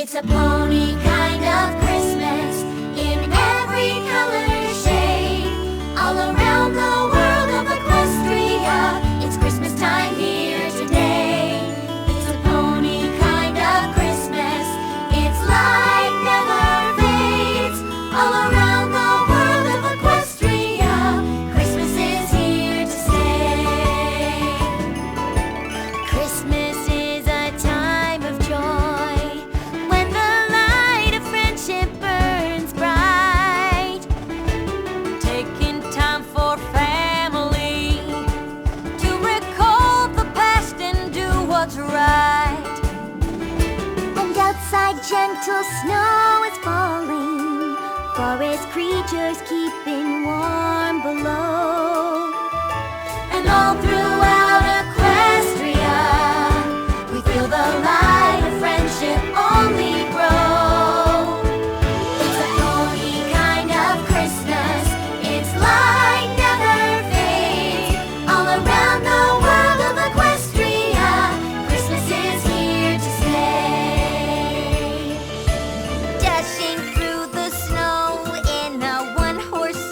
It's a pony kind of Christmas in every color shade. All around the world of Equestria, it's Christmas time here today. It's a pony kind of Christmas, its light never fades. All around the world of Equestria, Christmas is here to stay. Christmas is a time of joy, when the light of friendship burns bright. Taking time for family, to recall the past and do what's right. And outside gentle snow is falling, forest creatures keeping warm below. And all throughout Equestria, we feel the light of friendship only grow. It's a pony kind of Christmas, its light never fades. All around the world of Equestria, Christmas is here to stay. Dashing through the snow in a one-horse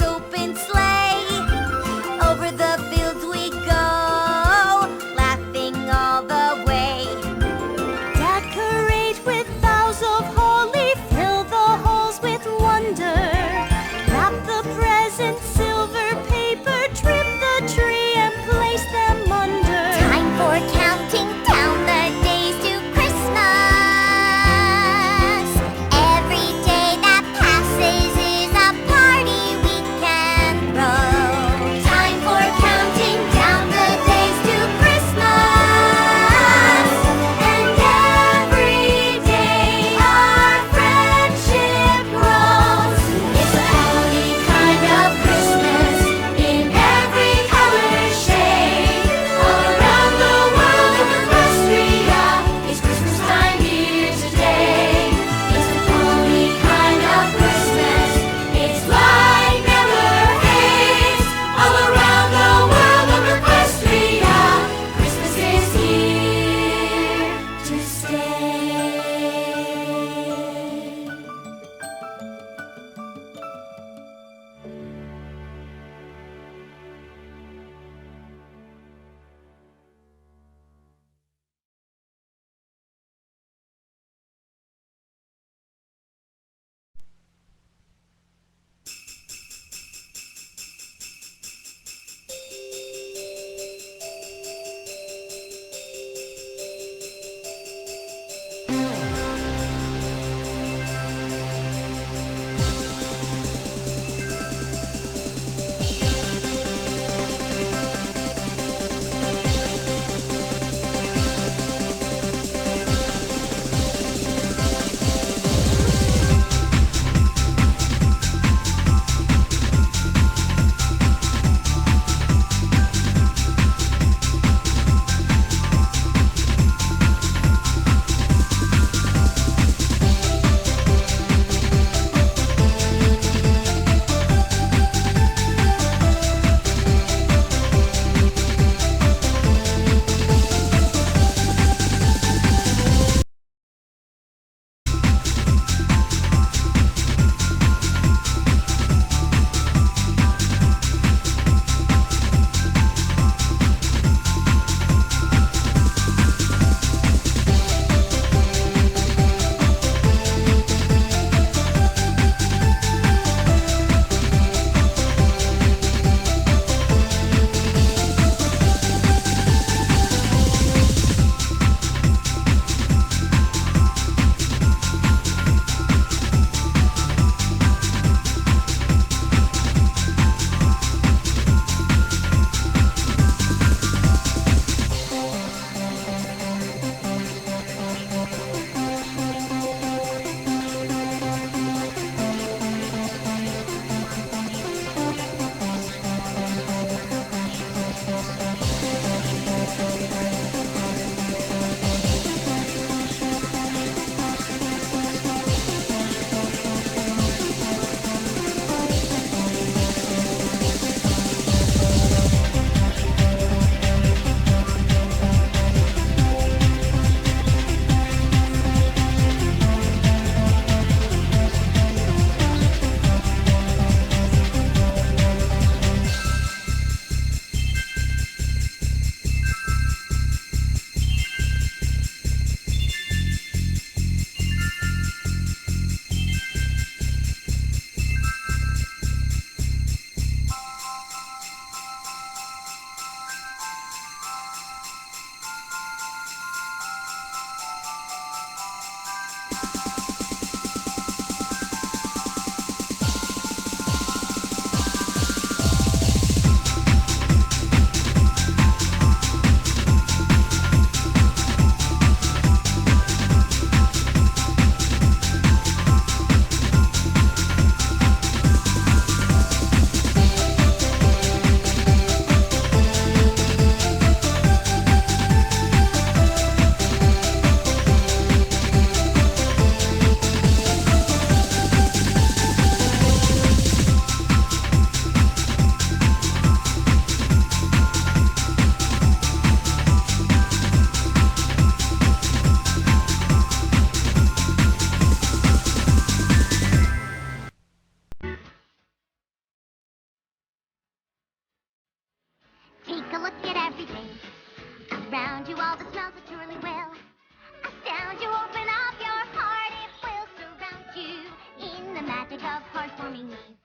heartwarming Eve.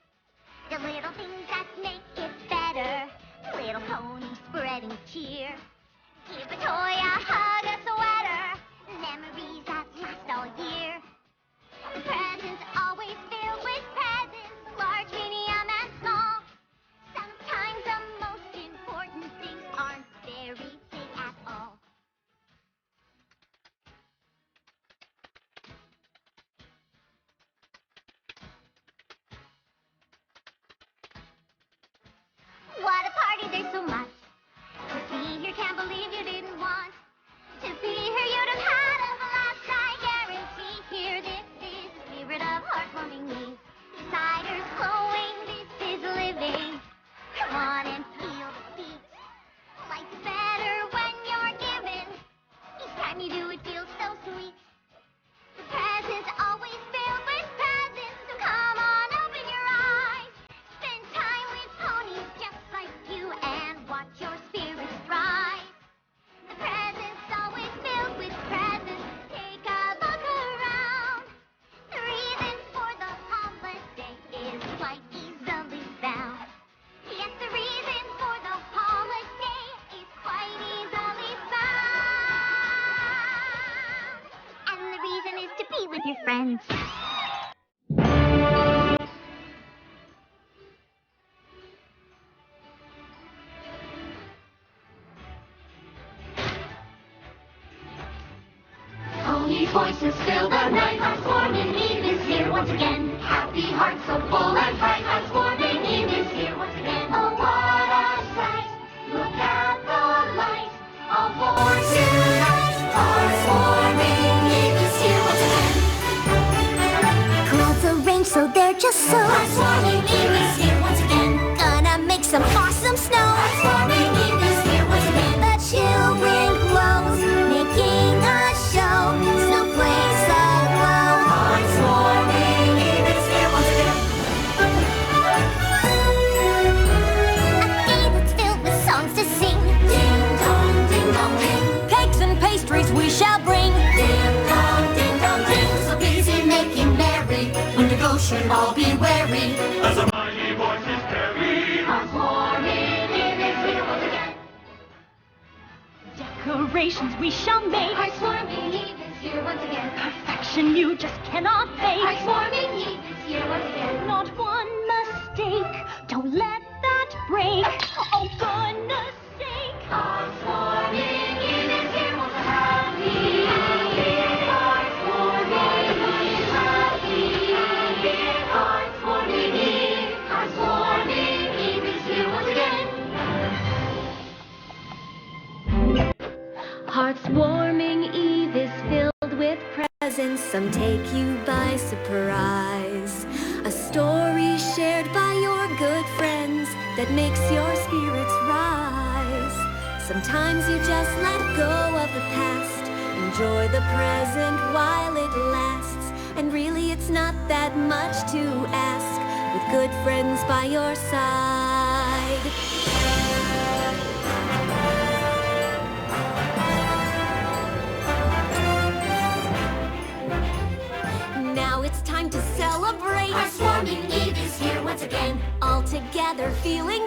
The little things that make it better. Little pony spreading cheer. Give a toy, a hug, a sweater. Memories that last all year. The presents always filled with presents, large, medium, and small. Sometimes the most important things aren't very big at all. What a party, there's so much to see here, can't believe you didn't want to be here. You'd have had a blast, I guarantee. Here, this is the spirit of heartwarming Eve. Ciders flowing, this is living. Come on and feel the beat. Life's better when you're giving. Each time you do it feels so sweet. The presents always filled with presents, so come on, open your eyes. Spend time with ponies just like you and watch your spirits rise. The presents always filled with presents. Take a look around. The reason for the holiday is quite easily found. Yes, the reason for the holiday is quite easily found. And the reason is to be with your friends. Pony voices fill the night. Heartwarming Eve is here once again. Happy hearts so full and bright. Heartwarming Eve is here once again. Oh, what a sight! Look at the light. All for tonight. Heartwarming Eve is here once again. Clouds arrange so they're just so. Heartwarming Eve is here once again. Gonna make some awesome snow. Heartwarming Eve is here once again. The chill wind blows, making a show. Snowflakes aglow. Heartwarming Eve is here once again. A day that's filled with songs to sing. Ding dong, ding. Cakes and pastries we shall bring. Ding dong, ding. So busy making merry, when to go should all be wary. As a mighty voice is carried. Heartwarming Eve is here once again. Decorations we shall make. Heartwarming Eve is here once again. Perfection you just cannot fake. Heartwarming Eve is here once again. Not one mistake. Don't let that break. Oh, goodness sake. Heartwarming Eve is here once again. Happy. Heartwarming Eve. Happy. Heartwarming Eve. Heartwarming Eve is here once again. Heartwarming Eve is filled with presents, some take you by surprise. A story shared by your good friends that makes your spirits rise. Sometimes you just let go of the past, enjoy the present while it lasts. And really it's not that much to ask, with good friends by your side. Now it's time to celebrate. Heartwarming Eve is here once again. All together feeling